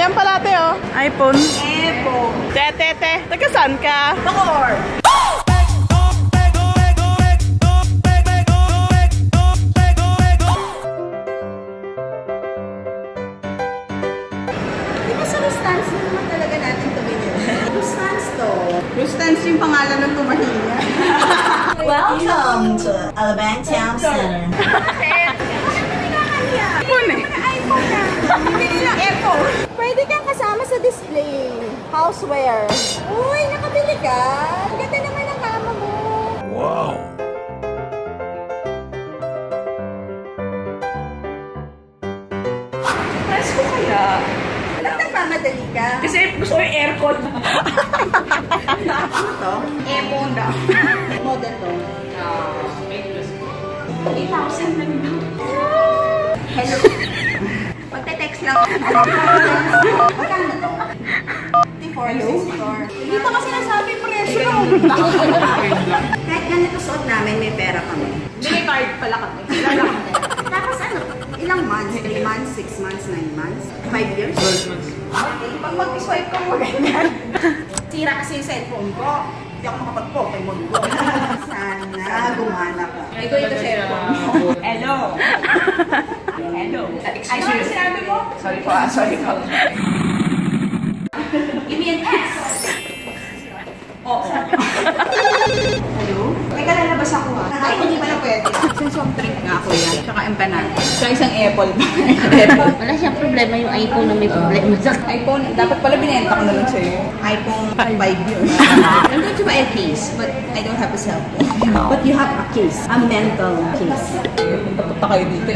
Ayan pala ate oh. iPhone. iPhone. Te. Taga saan ka? Bangor. Di ba sa Rustans naman talaga natin ito binili? Rustans to. Rustans yung pangalan ng tumahinya. Welcome to Alabang Town Center. iPhone eh. iPhone na. Bibili ng iPhone. Pwede kang kasama sa display. Houseware. Uy, nakabili ka. Ang ganda naman ang kama mo. Wow! Presko kaya. Alam nagmamadali ka. Kasi gusto ko yung aircon. Ano to? iPhone daw. Model to. 8,000 lang daw. Hello. Pagte-text lang. Magkano to? 54. Hindi pa kasi nasabi presyo. Kahit ganito suot namin, may pera kami. May card pala kami. Tapos ano, ilang months? 3 months, 6 months, 9 months, 5 years? 12 months. Okay, pag mag-swipe ka mo ganyan. Sira kasi yung cellphone ko. Hindi ako makapag-Pokemon ko. Sana gumana ka. Ito cellphone mo. Hello. Hello. Ay, ano sinabi mo? Sorry po. Give me an S. Oo. Hello? Teka, lalabas ako ha. Ay, hindi pala pwede. Isang soft drink nga ako yan. Tsaka empanada. Tsaka isang apple. Wala siyang problema yung iPhone na may problema sa iPhone, dapat pala binenta ko na lang sa'yo. iPhone 5 yun. I'm going to buy a case, but I don't have a cell phone. But you have a case. A mental case. Punta kayo dito.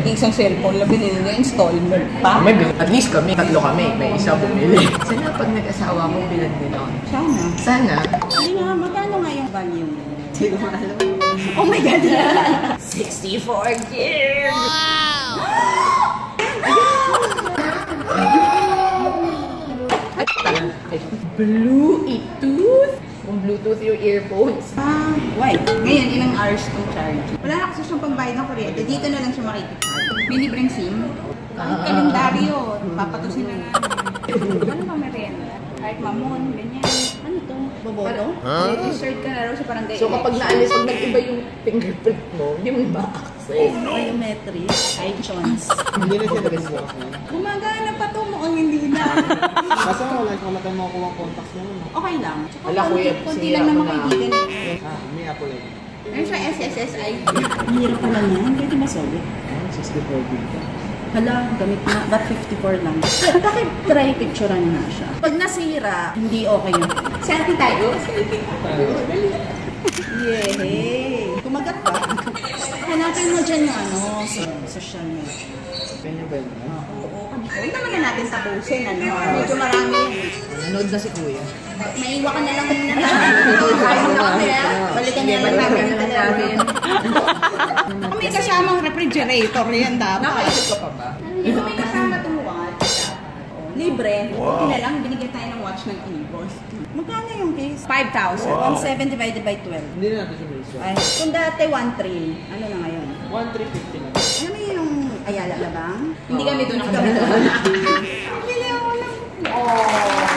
Isang cellphone lang binili niya, installment pa. At least kami, tatlo kami. May isa bumili. Sana pag nag-asawa mo, bilan din ako. Sana. Hindi nga, magkano nga yung value mo? Hindi ko alam. Oh my God! 64 years! Bluetooth? Kung Bluetooth yung earphones. Why? Ngayon, ilang hours itong charge? Wala na kasi siyang pambayad ng kuryente. Dito na lang siya makikicharge. May libreng SIM? Ang kalendaryo, papatusin na namin. Ano ba merienda? Kahit mamon, ganyan. Ano to? Boboto? Registered ka na raw sa barangay. So kapag naalis, pag nag-iba yung fingerprint mo, hindi mo ma-access. Biometric, iTunes. Hindi na siya nag-swipe ako. Gumagana pa to, mukhang hindi na. Kasi wala tayo makukuha ang contacts mo. Okay lang. Tsaka Ala, kuya, konti siya lang naman ako na. kaibigan. May Apple ID. Ano siya, SSSI? Ang hirap pala niyan. Pwede ba solid? 64 gig. Hala, gamit na. Ba't 54 lang? Bakit try picturean na siya? Pag nasira, hindi okay yun. Selfie tayo? Selfie. Yehey! Kumagat ba? Hanapin mo dyan yung ano, sa social media. Penable na. Oo. Huwag naman na natin tapusin, ano. Medyo marami yan. Nanood na si kuya. Maiwa ka na lang muna na. Ayaw na kami, ha? Balikan na lang namin. Kung may kasamang refrigerator, yan dapat. Nakaisip ka pa ba? Hindi ko may kasama itong watch. Libre. Buti na lang, binigyan tayo ng watch ng Ibos. Magkano yung case? 5,000. 1,700 divided by 12. Hindi na natin siya may swipe. Ay, kung dati 1,300, ano na ngayon? 1,350 lang. Ano mo yung Ayala Labang? Hindi kami doon Hindi kami nakabili. doon. Bili ako ng... Oh.